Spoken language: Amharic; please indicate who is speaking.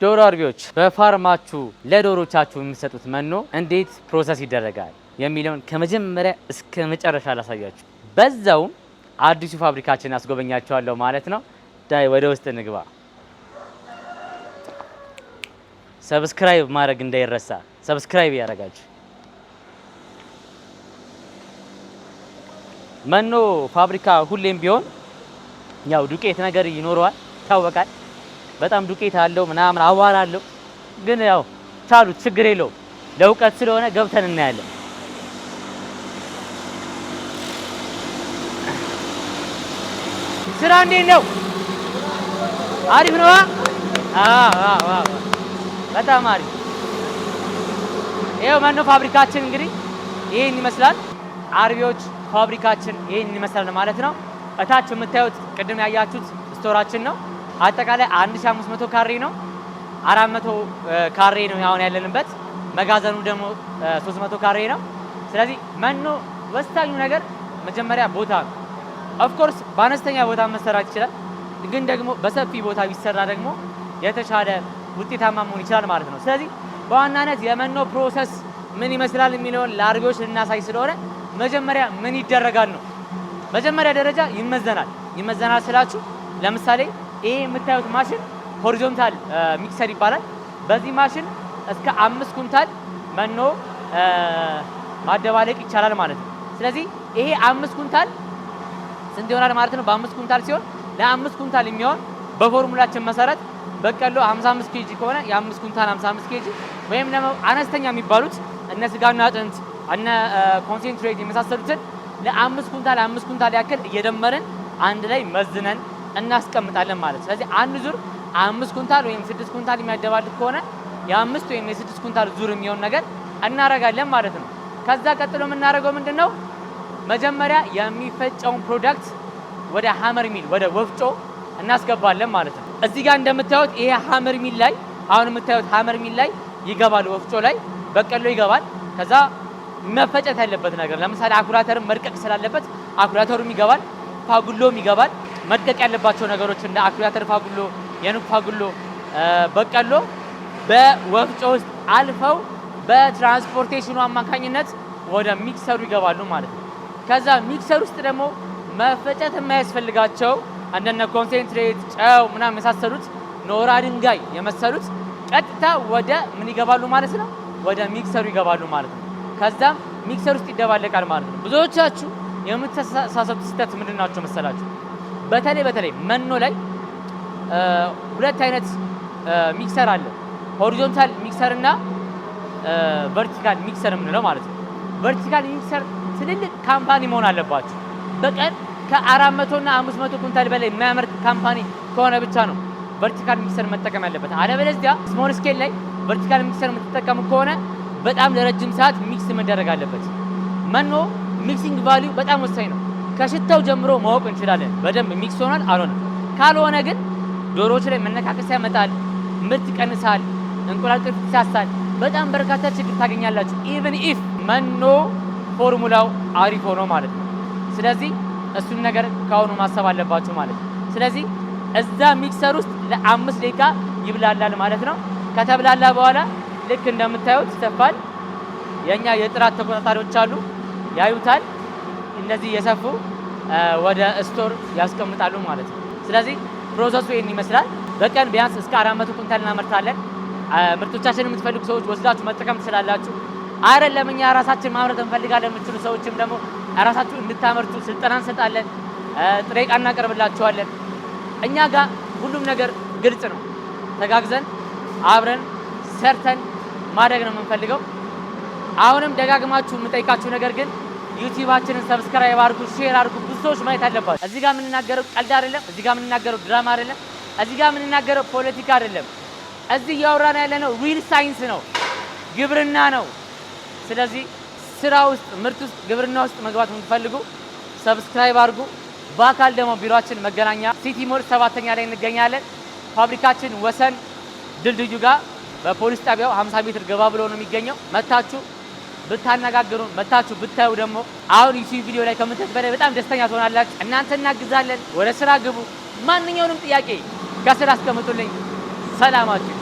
Speaker 1: ዶሮ አርቢዎች በፋርማችሁ ለዶሮቻችሁ የሚሰጡት መኖ እንዴት ፕሮሰስ ይደረጋል የሚለውን ከመጀመሪያ እስከ መጨረሻ ላሳያችሁ። በዛውም አዲሱ ፋብሪካችን አስጎበኛችኋለሁ ማለት ነው። ዳይ ወደ ውስጥ እንግባ። ሰብስክራይብ ማድረግ እንዳይረሳ፣ ሰብስክራይብ ያደርጋችሁ። መኖ ፋብሪካ ሁሌም ቢሆን ያው ዱቄት ነገር ይኖረዋል፣ ይታወቃል። በጣም ዱቄት አለው ምናምን አዋራ አለው። ግን ያው ቻሉት፣ ችግር የለውም። ለውቀት ስለሆነ ገብተን እናያለን። ስራ እንዴት ነው? አሪፍ ነው። በጣም አሪፍ። ይሄው መኖ ፋብሪካችን እንግዲህ ይሄን ይመስላል። አርቢዎች ፋብሪካችን ይሄን ይመስላል ማለት ነው። እታች የምታዩት ቅድም ያያችሁት ስቶራችን ነው። አጠቃላይ 1500 ካሬ ነው። 400 ካሬ ነው አሁን ያለንበት። መጋዘኑ ደግሞ 300 ካሬ ነው። ስለዚህ መኖ ወሳኙ ነገር መጀመሪያ ቦታ ነው። ኦፍ ኮርስ በአነስተኛ ቦታ መሰራት ይችላል፣ ግን ደግሞ በሰፊ ቦታ ቢሰራ ደግሞ የተሻለ ውጤታማ መሆን ይችላል ማለት ነው። ስለዚህ በዋናነት የመኖ ፕሮሰስ ምን ይመስላል የሚለውን ለአርቢዎች ልናሳይ ስለሆነ መጀመሪያ ምን ይደረጋል ነው። መጀመሪያ ደረጃ ይመዘናል። ይመዘናል ስላችሁ ለምሳሌ ይሄ የምታዩት ማሽን ሆሪዞንታል ሚክሰር ይባላል። በዚህ ማሽን እስከ 5 ኩንታል መኖ ማደባለቅ ይቻላል ማለት ነው። ስለዚህ ይሄ 5 ኩንታል ስንት ይሆናል ማለት ነው? በ5 ኩንታል ሲሆን ለ5 ኩንታል የሚሆን በፎርሙላችን መሰረት በቀሎ 55 ኬጂ ከሆነ የ5 ኩንታል 55 ኬጂ ወይም ደግሞ አነስተኛ የሚባሉት እነ ስጋና አጥንት እነ ኮንሰንትሬት የመሳሰሉትን ለ5 ኩንታል 5 ኩንታል ያክል እየደመርን አንድ ላይ መዝነን እናስቀምጣለን ማለት ነው። ስለዚህ አንድ ዙር 5 ኩንታል ወይም 6 ኩንታል የሚያደባልቅ ከሆነ የ5 ወይም የ6 ኩንታል ዙር የሚሆን ነገር እናረጋለን ማለት ነው። ከዛ ቀጥሎ የምናደርገው ምንድነው? መጀመሪያ የሚፈጨውን ፕሮዳክት ወደ ሃመር ሚል ወደ ወፍጮ እናስገባለን ማለት ነው። እዚህ ጋር እንደምታዩት ይሄ ሃመር ሚል ላይ አሁን የምታዩት ሃመር ሚል ላይ ይገባል። ወፍጮ ላይ በቀሎ ይገባል። ከዛ መፈጨት ያለበት ነገር ለምሳሌ አኩራተርም መድቀቅ ስላለበት አኩራተሩም ይገባል፣ ፋጉሎም ይገባል። መድቀቅ ያለባቸው ነገሮች እንደ አኩራተር፣ ፋጉሎ፣ የኑግ ፋጉሎ፣ በቀሎ በወፍጮ ውስጥ አልፈው በትራንስፖርቴሽኑ አማካኝነት ወደ ሚክሰሩ ይገባሉ ማለት ነው። ከዛ ሚክሰር ውስጥ ደግሞ መፈጨት የማያስፈልጋቸው እንደነ ኮንሰንትሬት፣ ጨው ምናምን የመሳሰሉት ኖራ ድንጋይ የመሰሉት ቀጥታ ወደ ምን ይገባሉ ማለት ነው? ወደ ሚክሰሩ ይገባሉ ማለት ነው። ከዛም ሚክሰር ውስጥ ይደባለቃል ማለት ነው። ብዙዎቻችሁ የምትሳሳቱት ስህተት ምንድን ናቸው መሰላችሁ? በተለይ መኖ ላይ ሁለት አይነት ሚክሰር አለ። ሆሪዞንታል ሚክሰር እና ቨርቲካል ሚክሰር የምንለው ማለት ነው። ቨርቲካል ሚክሰር ትልልቅ ካምፓኒ መሆን አለባችሁ። በቀን ከ400 እና 500 ኩንታል በላይ የሚያመርት ካምፓኒ ከሆነ ብቻ ነው ቨርቲካል ሚክሰር መጠቀም ያለበት። አለበለዚያ ስሞል ስኬል ላይ ቨርቲካል ሚክሰር የምትጠቀሙ ከሆነ በጣም ለረጅም ሰዓት ሚክስ መደረግ አለበት። መኖ ሚክሲንግ ቫልዩ በጣም ወሳኝ ነው። ከሽታው ጀምሮ ማወቅ እንችላለን በደንብ ሚክስ ሆኗል አልሆነም። ካልሆነ ግን ዶሮዎች ላይ መነካከስ ያመጣል፣ ምርት ይቀንሳል፣ እንቁላል ቅርፊት ይሳሳል፣ በጣም በርካታ ችግር ታገኛላችሁ። ኢቭን ኢፍ መኖ ፎርሙላው አሪፍ ሆኖ ማለት ነው። ስለዚህ እሱን ነገር ካሁኑ ማሰብ አለባችሁ ማለት ነው። ስለዚህ እዛ ሚክሰር ውስጥ ለ5 ደቂቃ ይብላላል ማለት ነው። ከተብላላ በኋላ ልክ እንደምታዩት ይሰፋል። የኛ የጥራት ተቆጣጣሪዎች አሉ፣ ያዩታል። እነዚህ የሰፉ ወደ ስቶር ያስቀምጣሉ ማለት ነው። ስለዚህ ፕሮሰሱ ይሄን ይመስላል። በቀን ቢያንስ እስከ 400 ኩንታል እናመርታለን። ምርቶቻችንን የምትፈልጉ ሰዎች ወስዳችሁ መጠቀም ትችላላችሁ። አይደለም እኛ ራሳችን ማምረት እንፈልጋለን የምትሉ ሰዎችም ደግሞ ራሳችሁ እንድታመርቱ ስልጠና እንሰጣለን፣ ጥሬ ዕቃ እናቀርብላችኋለን። እኛ ጋር ሁሉም ነገር ግልጽ ነው። ተጋግዘን አብረን ሰርተን ማደግ ነው የምንፈልገው። አሁንም ደጋግማችሁ የምጠይቃችሁ ነገር ግን ዩቲዩባችንን ሰብስክራይብ አድርጉ፣ ሼር አድርጉ። ብዙ ሰዎች ማየት አለባቸው። እዚህ ጋር የምንናገረው ቀልድ አይደለም። እዚህ ጋር የምንናገረው ድራማ አይደለም። እዚህ ጋር የምንናገረው ፖለቲካ አይደለም። እዚህ እያወራን ያለነው ሪል ሳይንስ ነው፣ ግብርና ነው። ስለዚህ ስራ ውስጥ ምርት ውስጥ ግብርና ውስጥ መግባት የምትፈልጉ ሰብስክራይብ አድርጉ። በአካል ደግሞ ቢሮአችን መገናኛ ሲቲ ሞል 7ኛ ላይ እንገኛለን። ፋብሪካችን ወሰን ድልድዩ ጋር በፖሊስ ጣቢያው 50 ሜትር ገባ ብሎ ነው የሚገኘው። መታችሁ ብታነጋግሩን መታችሁ ብታዩ ደግሞ አሁን ዩቲዩብ ቪዲዮ ላይ ከምትት በላይ በጣም ደስተኛ ትሆናላችሁ። እናንተ እናግዛለን። ወደ ስራ ግቡ። ማንኛውንም ጥያቄ ከስራ አስቀምጡልኝ። ሰላማችሁ